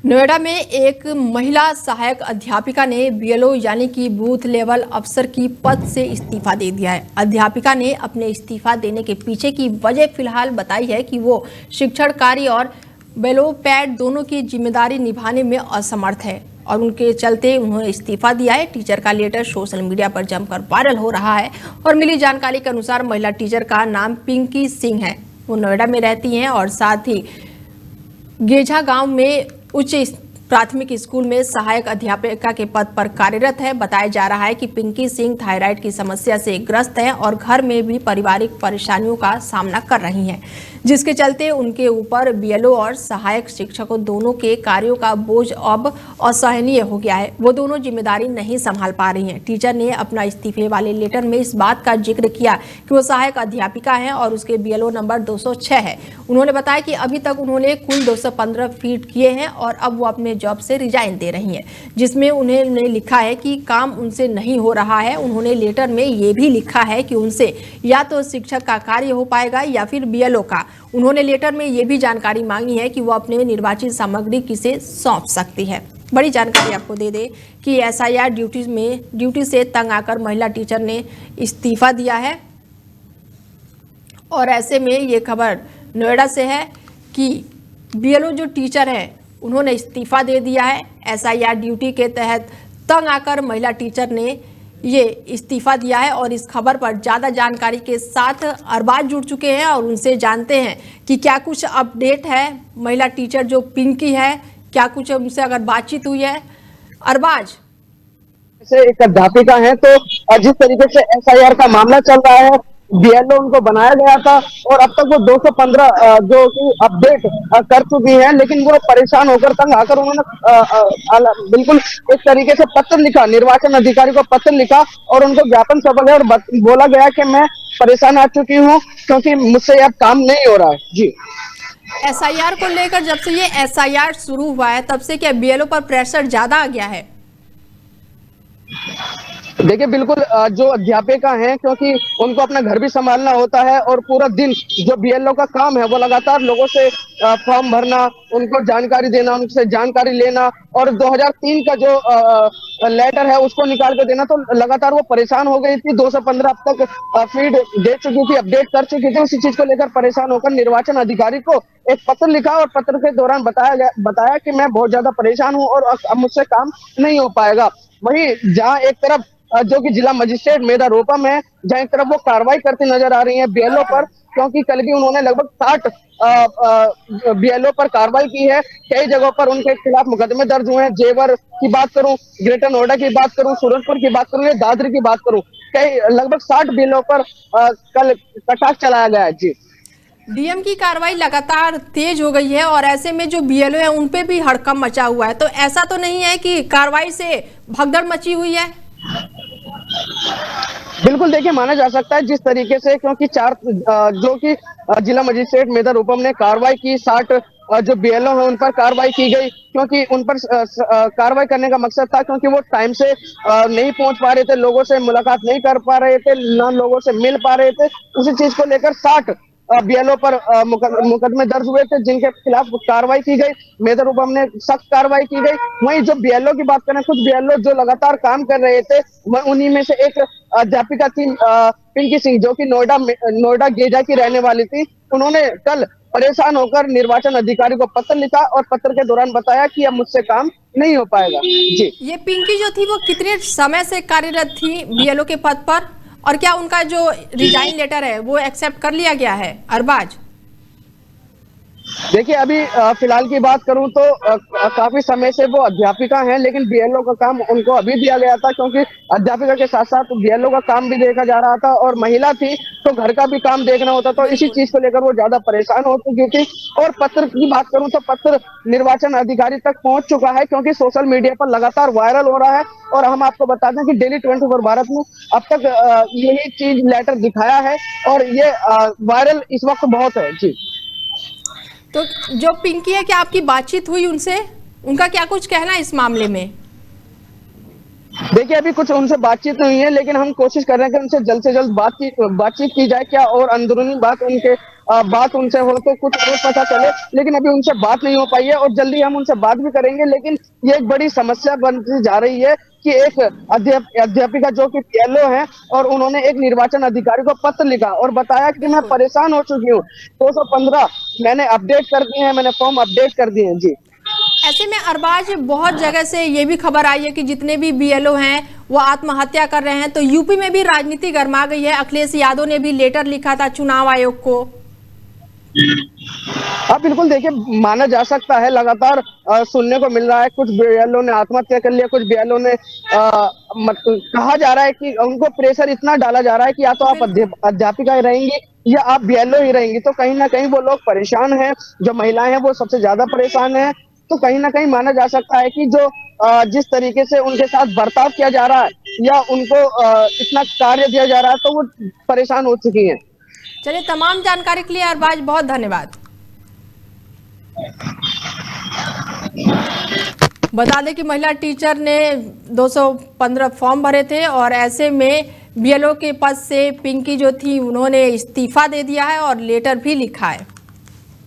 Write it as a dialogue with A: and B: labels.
A: नोएडा में एक महिला सहायक अध्यापिका ने बीएलओ यानी कि बूथ लेवल अफसर की पद से इस्तीफा दे दिया है। अध्यापिका ने अपने इस्तीफा देने के पीछे की वजह फिलहाल बताई है कि वो शिक्षण कार्य और बेलो पैड दोनों की जिम्मेदारी निभाने में असमर्थ है और उनके चलते उन्होंने इस्तीफा दिया है। टीचर का लेटर सोशल मीडिया पर जमकर वायरल हो रहा है और मिली जानकारी के अनुसार महिला टीचर का नाम पिंकी सिंह है। वो नोएडा में रहती हैं और साथ ही गेझा गांव में उच्च प्राथमिक स्कूल में सहायक अध्यापिका के पद पर कार्यरत है। बताया जा रहा है कि पिंकी सिंह थायराइड की समस्या से ग्रस्त हैं और घर में भी पारिवारिक परेशानियों का सामना कर रही हैं, जिसके चलते उनके ऊपर बीएलओ और सहायक शिक्षकों दोनों के कार्यों का बोझ अब असहनीय हो गया है। वो दोनों जिम्मेदारी नहीं संभाल पा रही हैं। टीचर ने अपना इस्तीफे वाले लेटर में इस बात का जिक्र किया कि वो सहायक अध्यापिका हैं और उसके बीएलओ नंबर 206 है। उन्होंने बताया कि अभी तक उन्होंने कुल 215 फीट किए हैं और अब वो अपने जॉब से रिजाइन दे रही हैं, जिसमें उन्होंने लिखा है कि काम उनसे नहीं हो रहा है। उन्होंने लेटर में ये भी लिखा है कि उनसे या तो शिक्षक का कार्य हो पाएगा या फिर बीएलओ का। उन्होंने लेटर में ये भी जानकारी मांगी है कि वो अपने निर्वाचित सामग्री किसे सौंप सकती है। बड़ी जानकारी आपको दे दे कि एसआईआर ड्यूटी से तंग आकर महिला टीचर ने इस्तीफा दिया है और ऐसे में ये खबर नोएडा से है कि बीएलओ जो टीचर हैं उन्होंने इस्तीफा दे दिया है। एसआईआर ड्यूटी के तहत तंग आकर महिला टीचर ने ये इस्तीफा दिया है और इस खबर पर ज़्यादा जानकारी के साथ अरबाज जुड़ चुके हैं और उनसे जानते हैं कि क्या कुछ अपडेट है। महिला टीचर जो पिंकी है, क्या कुछ उनसे अगर बातचीत हुई है? अरबाज
B: से एक अध्यापिका है, तो जिस तरीके से एसआईआर का मामला चल रहा है, बीएलओ उनको बनाया गया था और अब तक वो 215 जो कि अपडेट कर चुकी है, लेकिन वो परेशान होकर तंग आकर उन्होंने बिल्कुल एक तरीके से पत्र लिखा, निर्वाचन अधिकारी को पत्र लिखा और उनको ज्ञापन सौंपा गया और बोला गया कि मैं परेशान आ चुकी हूँ क्योंकि मुझसे अब काम नहीं हो रहा है। जी,
A: एसआईआर को लेकर जब से ये एसआईआर शुरू हुआ है तब से क्या बीएलओ पर प्रेशर ज्यादा आ गया है?
B: देखिए बिल्कुल, जो अध्यापिका हैं, क्योंकि उनको अपना घर भी संभालना होता है और पूरा दिन जो बीएलओ का काम है वो लगातार लोगों से फॉर्म भरना, उनको जानकारी देना, उनसे जानकारी लेना और 2003 का जो लेटर है उसको निकाल के देना, तो लगातार वो परेशान हो गई थी। 215 अब तक फीड दे चुकी थी, अपडेट कर चुकी थी। उसी चीज को लेकर परेशान होकर निर्वाचन अधिकारी को एक पत्र लिखा और पत्र के दौरान बताया कि मैं बहुत ज्यादा परेशान हूँ और अब मुझसे काम नहीं हो पाएगा। वहीं जहाँ एक तरफ जो कि जिला मजिस्ट्रेट मेधा रोपम है, जहाँ एक तरफ वो कार्रवाई करती नजर आ रही है बीएलओ पर, क्योंकि कल भी उन्होंने लगभग 60 बीएलओ पर कार्रवाई की है। कई जगहों पर उनके खिलाफ मुकदमे दर्ज हुए हैं। जेवर की बात करूं, ग्रेटर नोएडा की बात करूं, सूरजपुर की बात करूं या दादरी की बात करूं, कई लगभग 60 बीएलओ पर कल कटाक्ष चलाया गया है। जी,
A: डीएम की कार्रवाई लगातार तेज हो गई है और ऐसे में जो बीएलओ है उन पे भी हड़कंप मचा हुआ है, तो ऐसा तो नहीं है कि कार्रवाई से भगदड़ मची हुई है?
B: बिल्कुल, देखिए माना जा सकता है जिस तरीके से, क्योंकि जो कि जिला मजिस्ट्रेट मेधा रूपम ने कार्रवाई की, 60 जो बीएलओ है उन पर कार्रवाई की गई, क्योंकि उन पर कार्रवाई करने का मकसद था क्योंकि वो टाइम से नहीं पहुंच पा रहे थे, लोगों से मुलाकात नहीं कर पा रहे थे, ना लोगों से मिल पा रहे थे। उसी चीज को लेकर 60 बीएलओ पर मुकदमे दर्ज हुए थे, जिनके खिलाफ कार्रवाई की गई। मेधा रूपम ने सख्त कार्रवाई की गई। वहीं जो बीएलओ की बात करें, कुछ बीएलओ जो लगातार काम कर रहे थे, वह उन्हीं में से एक अध्यापिका थी पिंकी सिंह, जो कि नोएडा गेजा की रहने वाली थी। उन्होंने कल परेशान होकर निर्वाचन अधिकारी को पत्र लिखा और पत्र के दौरान बताया कि अब मुझसे काम नहीं हो पाएगा। जी,
A: ये पिंकी जो थी वो कितने समय से कार्यरत थी बीएलओ के पद पर और क्या उनका जो रिजाइन लेटर है वो एक्सेप्ट कर लिया गया है? अरबाज
B: देखिए अभी फिलहाल की बात करूं तो काफी समय से वो अध्यापिका हैं, लेकिन बीएलओ का काम उनको अभी दिया गया था, क्योंकि अध्यापिका के साथ साथ बीएलओ का काम भी देखा जा रहा था और महिला थी तो घर का भी काम देखना होता, तो इसी चीज को लेकर वो ज्यादा परेशान हो चुकी थी। और पत्र की बात करूं तो पत्र निर्वाचन अधिकारी तक पहुंच चुका है, क्योंकि सोशल मीडिया पर लगातार वायरल हो रहा है और हम आपको बता दें कि डेली 24 भारत में अब तक यही चीज लेटर दिखाया है और ये वायरल इस वक्त बहुत है। जी,
A: तो जो पिंकी है, क्या आपकी बातचीत हुई उनसे? उनका क्या कुछ कहना है इस मामले में?
B: देखिए अभी कुछ उनसे बातचीत नहीं है, लेकिन हम कोशिश कर रहे हैं कि उनसे जल्द से जल्द बातचीत की जाए, क्या और अंदरूनी बात उनके बात उनसे हो तो कुछ और पता चले, लेकिन अभी उनसे बात नहीं हो पाई है और जल्दी हम उनसे बात भी करेंगे। लेकिन ये एक बड़ी समस्या बनती जा रही है कि एक अध्यापिका जो कि पीएलओ है और उन्होंने एक निर्वाचन अधिकारी को पत्र लिखा और बताया कि मैं
A: बिल्कुल।
B: परेशान हो चुकी हूँ। 215 मैंने अपडेट कर दिए हैं, मैंने फॉर्म अपडेट कर दिए हैं। जी
A: ऐसे में अरबाज, बहुत जगह से ये भी खबर आई है कि जितने भी बीएलओ हैं वो आत्महत्या कर रहे हैं, तो यूपी में भी राजनीति गर्मा गई है। अखिलेश यादव ने भी लेटर लिखा था चुनाव आयोग को।
B: हाँ बिल्कुल, देखिए माना जा सकता है, लगातार सुनने को मिल रहा है कुछ बीएलओ ने आत्महत्या कर लिया, कुछ बीएलओ ने कहा जा रहा है कि उनको प्रेशर इतना डाला जा रहा है कि या तो आप
A: बिल्कुल।
B: अध्यापिका ही रहेंगी या आप बीएलओ ही रहेंगी। तो कहीं ना कहीं वो लोग परेशान हैं, जो महिलाएं हैं वो सबसे ज्यादा परेशान हैं। तो कहीं ना कहीं माना जा सकता है कि जो जिस तरीके से उनके साथ बर्ताव किया जा रहा है या उनको इतना कार्य दिया जा रहा है, तो वो परेशान हो चुकी हैं।
A: चलिए, तमाम जानकारी के लिए अरबाज बहुत धन्यवाद। बता दें कि महिला टीचर ने 215 फॉर्म भरे थे और ऐसे में बीएलओ के पद से पिंकी जो थी उन्होंने इस्तीफा दे दिया है और लेटर भी लिखा है।